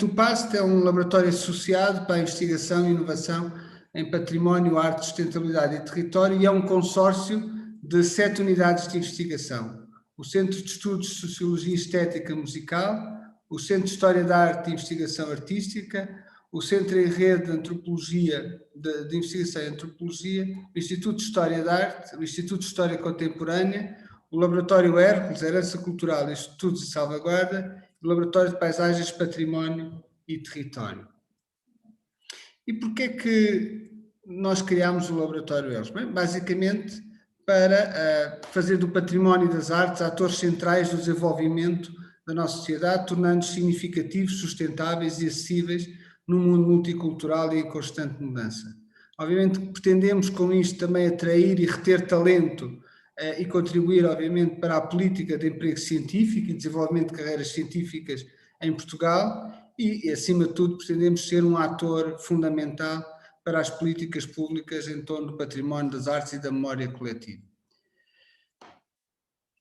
O PAST é um laboratório associado para a investigação e inovação em património, arte, sustentabilidade e território e é um consórcio de 7 unidades de investigação. O Centro de Estudos de Sociologia Estética Musical, o Centro de História da Arte e Investigação Artística, o Centro em Rede de Antropologia, de Investigação em Antropologia, o Instituto de História da Arte, o Instituto de História Contemporânea, o Laboratório Hércules, Herança Cultural e Estudos de Salvaguarda, o Laboratório de Paisagens, Património e Território. E porquê é que nós criámos o Laboratório Hércules? Bem, basicamente para fazer do património e das artes atores centrais do desenvolvimento da nossa sociedade, tornando-os significativos, sustentáveis e acessíveis num mundo multicultural e em constante mudança. Obviamente que pretendemos com isto também atrair e reter talento e contribuir, obviamente, para a política de emprego científico e desenvolvimento de carreiras científicas em Portugal e, acima de tudo, pretendemos ser um ator fundamental para as políticas públicas em torno do património das artes e da memória coletiva.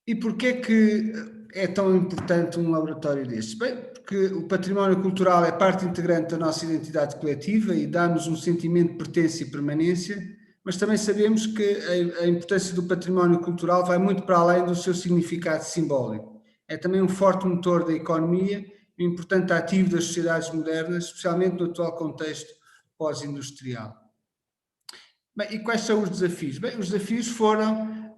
E porquê é que é tão importante um laboratório destes? Bem, porque o património cultural é parte integrante da nossa identidade coletiva e dá-nos um sentimento de pertença e permanência, mas também sabemos que a importância do património cultural vai muito para além do seu significado simbólico. É também um forte motor da economia e um importante ativo das sociedades modernas, especialmente no atual contexto pós-industrial. Bem, e quais são os desafios? Bem, os desafios foram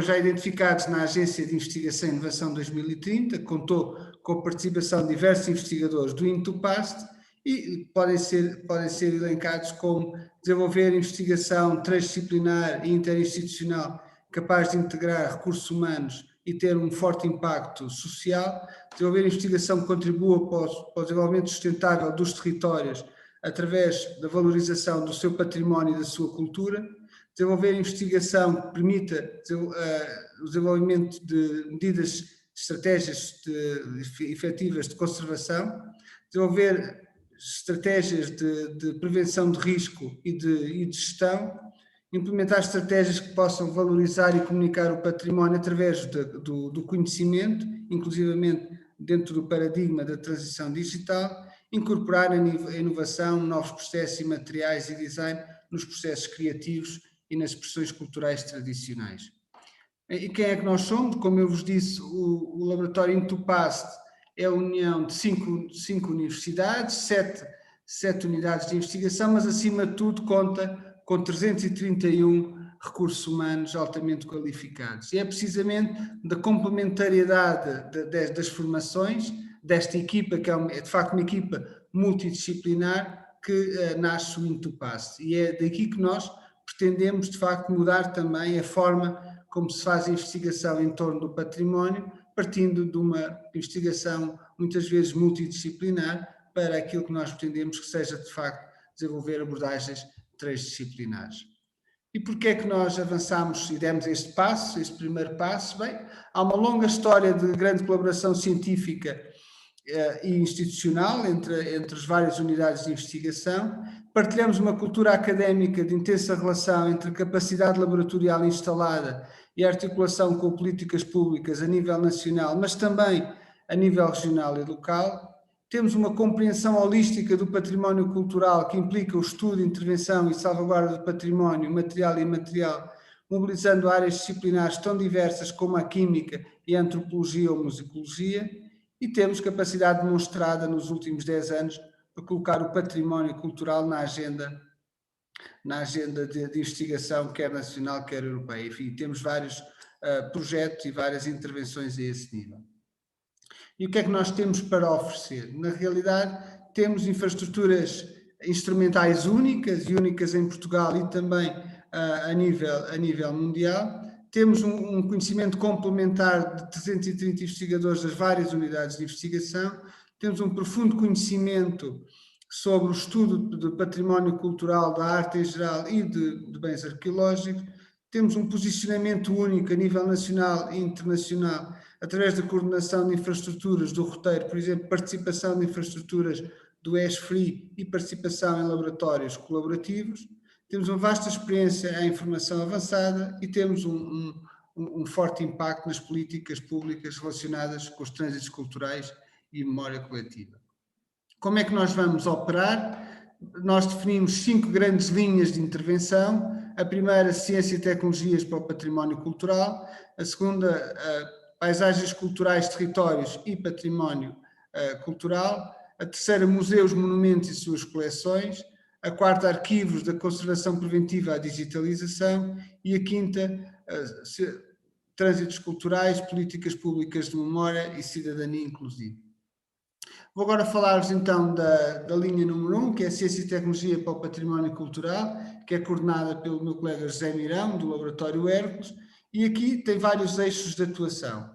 já identificados na Agência de Investigação e Inovação 2030, que contou com a participação de diversos investigadores do INTUPAST e podem ser elencados como desenvolver investigação transdisciplinar e interinstitucional capaz de integrar recursos humanos e ter um forte impacto social, desenvolver investigação que contribua para o desenvolvimento sustentável dos territórios através da valorização do seu património e da sua cultura, desenvolver investigação que permita o desenvolvimento de medidas, estratégias efetivas de conservação, desenvolver estratégias de prevenção de risco e de gestão, implementar estratégias que possam valorizar e comunicar o património através do conhecimento, inclusivamente dentro do paradigma da transição digital, incorporar a inovação, novos processos e materiais e design nos processos criativos e nas expressões culturais tradicionais. E quem é que nós somos? Como eu vos disse, o Laboratório INTUPAST é a união de cinco universidades, sete unidades de investigação, mas acima de tudo conta com 331 recursos humanos altamente qualificados. E é precisamente da complementariedade das formações, desta equipa, que é de facto uma equipa multidisciplinar, que nasce o INTUPAST. E é daqui que nós pretendemos, de facto, mudar também a forma como se faz a investigação em torno do património, partindo de uma investigação muitas vezes multidisciplinar para aquilo que nós pretendemos que seja, de facto, desenvolver abordagens transdisciplinares. E porquê é que nós avançamos e demos este primeiro passo? Bem, há uma longa história de grande colaboração científica e institucional entre as várias unidades de investigação. Partilhamos uma cultura académica de intensa relação entre a capacidade laboratorial instalada e a articulação com políticas públicas a nível nacional, mas também a nível regional e local. Temos uma compreensão holística do património cultural que implica o estudo, intervenção e salvaguarda do património material e imaterial, mobilizando áreas disciplinares tão diversas como a química e a antropologia ou musicologia, e temos capacidade demonstrada nos últimos 10 anos para colocar o património cultural na agenda de investigação, quer nacional, quer europeia. Enfim, temos vários projetos e várias intervenções a esse nível. E o que é que nós temos para oferecer? Na realidade, temos infraestruturas instrumentais únicas em Portugal e também a nível mundial. Temos um conhecimento complementar de 330 investigadores das várias unidades de investigação. Temos um profundo conhecimento sobre o estudo do património cultural, da arte em geral e de bens arqueológicos. Temos um posicionamento único a nível nacional e internacional através da coordenação de infraestruturas do roteiro, por exemplo, participação de infraestruturas do ESFRI e participação em laboratórios colaborativos. Temos uma vasta experiência em formação avançada e temos um forte impacto nas políticas públicas relacionadas com os trânsitos culturais e memória coletiva. Como é que nós vamos operar? Nós definimos 5 grandes linhas de intervenção. A primeira, ciência e tecnologias para o património cultural. A segunda, paisagens culturais, territórios e património cultural. A terceira, museus, monumentos e suas coleções. A quarta, arquivos da conservação preventiva à digitalização. E a quinta, trânsitos culturais, políticas públicas de memória e cidadania inclusiva. Vou agora falar-vos então da linha número 1, que é a Ciência e Tecnologia para o Património Cultural, que é coordenada pelo meu colega José Mirão, do Laboratório Hércules, e aqui tem vários eixos de atuação.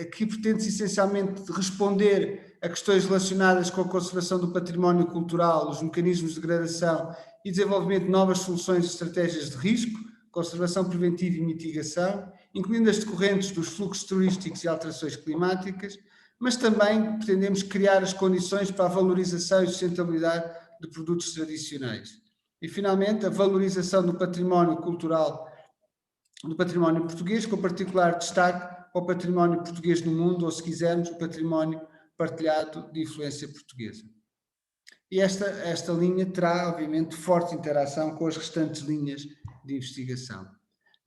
Aqui pretende-se essencialmente responder a questões relacionadas com a conservação do património cultural, os mecanismos de gradação e desenvolvimento de novas soluções e estratégias de risco, conservação preventiva e mitigação, incluindo as decorrentes dos fluxos turísticos e alterações climáticas, mas também pretendemos criar as condições para a valorização e sustentabilidade de produtos tradicionais. E, finalmente, a valorização do património cultural, do património português, com particular destaque para o património português no mundo, ou, se quisermos, o património partilhado de influência portuguesa. E esta linha terá, obviamente, forte interação com as restantes linhas de investigação.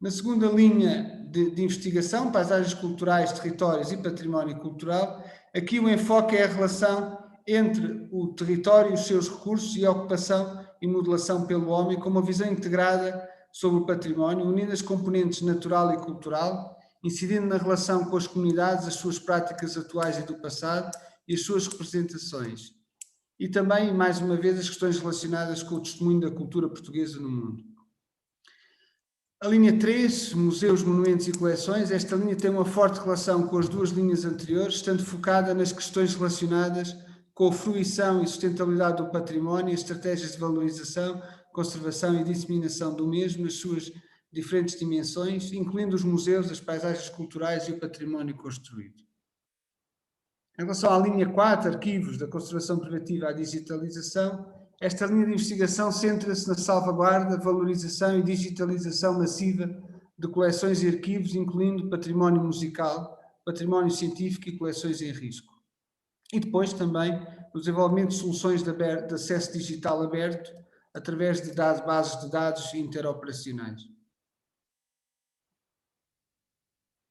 Na segunda linha de investigação, paisagens culturais, territórios e património cultural, aqui o enfoque é a relação entre o território e os seus recursos e a ocupação e modelação pelo homem, com uma visão integrada sobre o património, unindo as componentes natural e cultural, incidindo na relação com as comunidades, as suas práticas atuais e do passado e as suas representações. E também, mais uma vez, as questões relacionadas com o testemunho da cultura portuguesa no mundo. A linha 3, museus, monumentos e coleções, esta linha tem uma forte relação com as duas linhas anteriores, estando focada nas questões relacionadas com a fruição e sustentabilidade do património, as estratégias de valorização, conservação e disseminação do mesmo nas suas diferentes dimensões, incluindo os museus, as paisagens culturais e o património construído. Em relação à linha 4, arquivos da conservação preventiva à digitalização, esta linha de investigação centra-se na salvaguarda, valorização e digitalização massiva de coleções e arquivos, incluindo património musical, património científico e coleções em risco. E depois também o desenvolvimento de soluções de acesso digital aberto através de bases de dados interoperacionais.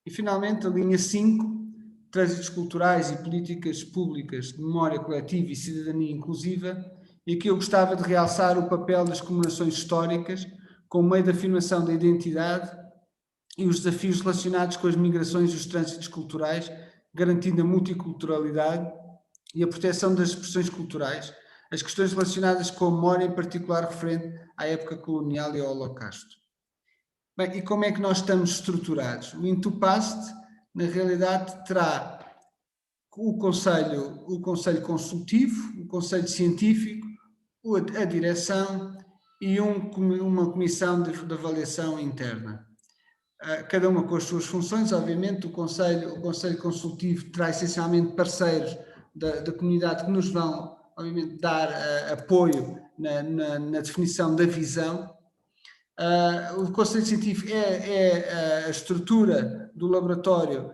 E finalmente a linha 5, trânsitos culturais e políticas públicas de memória coletiva e cidadania inclusiva, e aqui eu gostava de realçar o papel das comemorações históricas como meio de afirmação da identidade e os desafios relacionados com as migrações e os trânsitos culturais, garantindo a multiculturalidade e a proteção das expressões culturais, as questões relacionadas com a memória, em particular referente à época colonial e ao Holocausto. Bem, e como é que nós estamos estruturados? O Intupast, na realidade, terá o conselho consultivo, o conselho científico, a direção e uma comissão de avaliação interna. Cada uma com as suas funções, obviamente. O conselho consultivo terá essencialmente parceiros da comunidade que nos vão, obviamente, dar apoio na definição da visão. O conselho científico é a estrutura do laboratório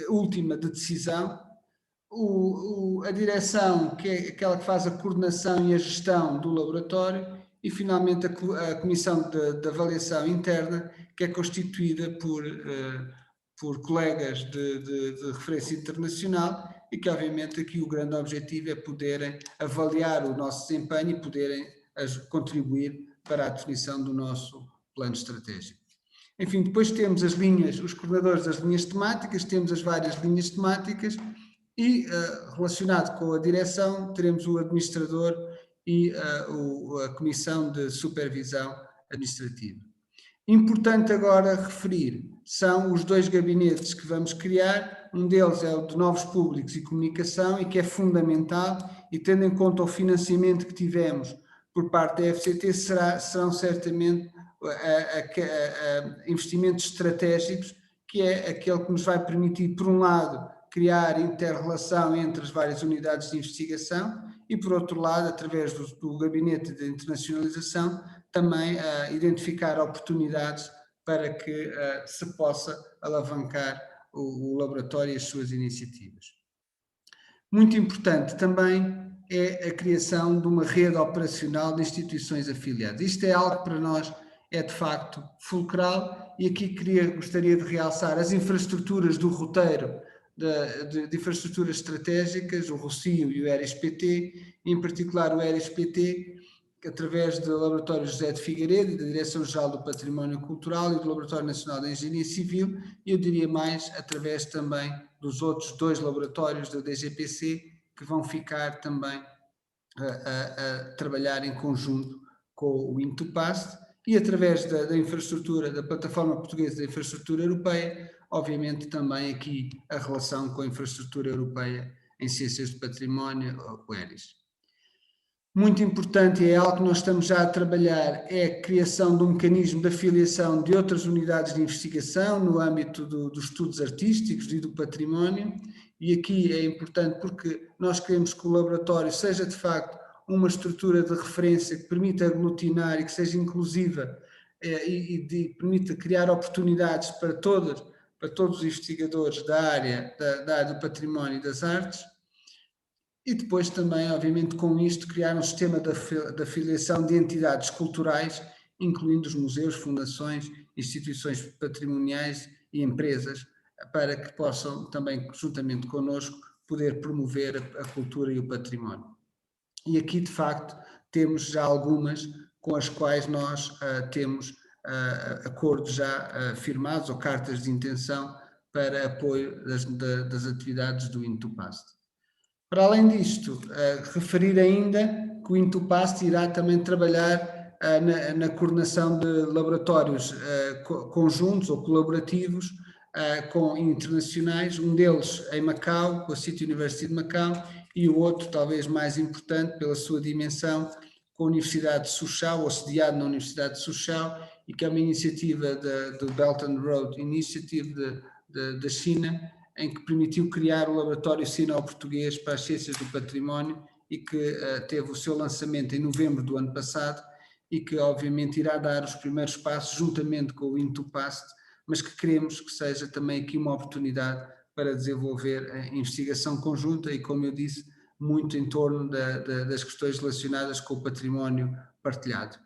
última de decisão. A direção, que é aquela que faz a coordenação e a gestão do laboratório, e finalmente a comissão de avaliação interna, que é constituída por colegas de referência internacional e que, obviamente, aqui o grande objetivo é poderem avaliar o nosso desempenho e poderem contribuir para a definição do nosso plano estratégico. Enfim, depois temos as linhas, os coordenadores das linhas temáticas, temos as várias linhas temáticas e, relacionado com a direção, teremos o administrador e a comissão de supervisão administrativa. Importante agora referir, são os 2 gabinetes que vamos criar. Um deles é o de novos públicos e comunicação, e que é fundamental, e tendo em conta o financiamento que tivemos por parte da FCT, serão certamente investimentos estratégicos, que é aquele que nos vai permitir, por um lado, criar inter-relação entre as várias unidades de investigação e, por outro lado, através do gabinete de internacionalização, também identificar oportunidades para que se possa alavancar o laboratório e as suas iniciativas. Muito importante também é a criação de uma rede operacional de instituições afiliadas. Isto é algo que para nós é de facto fulcral, e aqui gostaria de realçar as infraestruturas do roteiro de infraestruturas estratégicas, o ROCIO e o ERIS-PT, em particular o ERIS-PT, através do Laboratório José de Figueiredo e da Direção-Geral do Património Cultural e do Laboratório Nacional de Engenharia Civil, e eu diria mais, através também dos outros 2 laboratórios da DGPC, que vão ficar também a trabalhar em conjunto com o Intupast, e através da infraestrutura, da plataforma portuguesa da infraestrutura europeia, obviamente também aqui a relação com a infraestrutura europeia em ciências de património, o ERIS. Muito importante, e é algo que nós estamos já a trabalhar, é a criação de um mecanismo de afiliação de outras unidades de investigação no âmbito dos estudos artísticos e do património, e aqui é importante porque nós queremos que o laboratório seja de facto uma estrutura de referência que permita aglutinar e que seja inclusiva, e permita criar oportunidades para todos os investigadores da área do património e das artes. E depois também, obviamente, com isto, criar um sistema de afiliação de entidades culturais, incluindo os museus, fundações, instituições patrimoniais e empresas, para que possam também, juntamente connosco, poder promover a cultura e o património. E aqui, de facto, temos já algumas com as quais nós temos acordos já firmados, ou cartas de intenção para apoio das atividades do Intupast. Para além disto, referir ainda que o Intupast irá também trabalhar na coordenação de laboratórios conjuntos ou colaborativos com internacionais, um deles em Macau, com a City University de Macau, e o outro, talvez mais importante pela sua dimensão, com a Universidade de Suzhou, ou sediado na Universidade de Suzhou, e que é uma iniciativa do Belt and Road Initiative da China, em que permitiu criar o Laboratório Sino-Português para as Ciências do Património, e que teve o seu lançamento em novembro do ano passado, e que obviamente irá dar os primeiros passos juntamente com o Intupast, mas que queremos que seja também aqui uma oportunidade para desenvolver a investigação conjunta e, como eu disse, muito em torno das questões relacionadas com o património partilhado.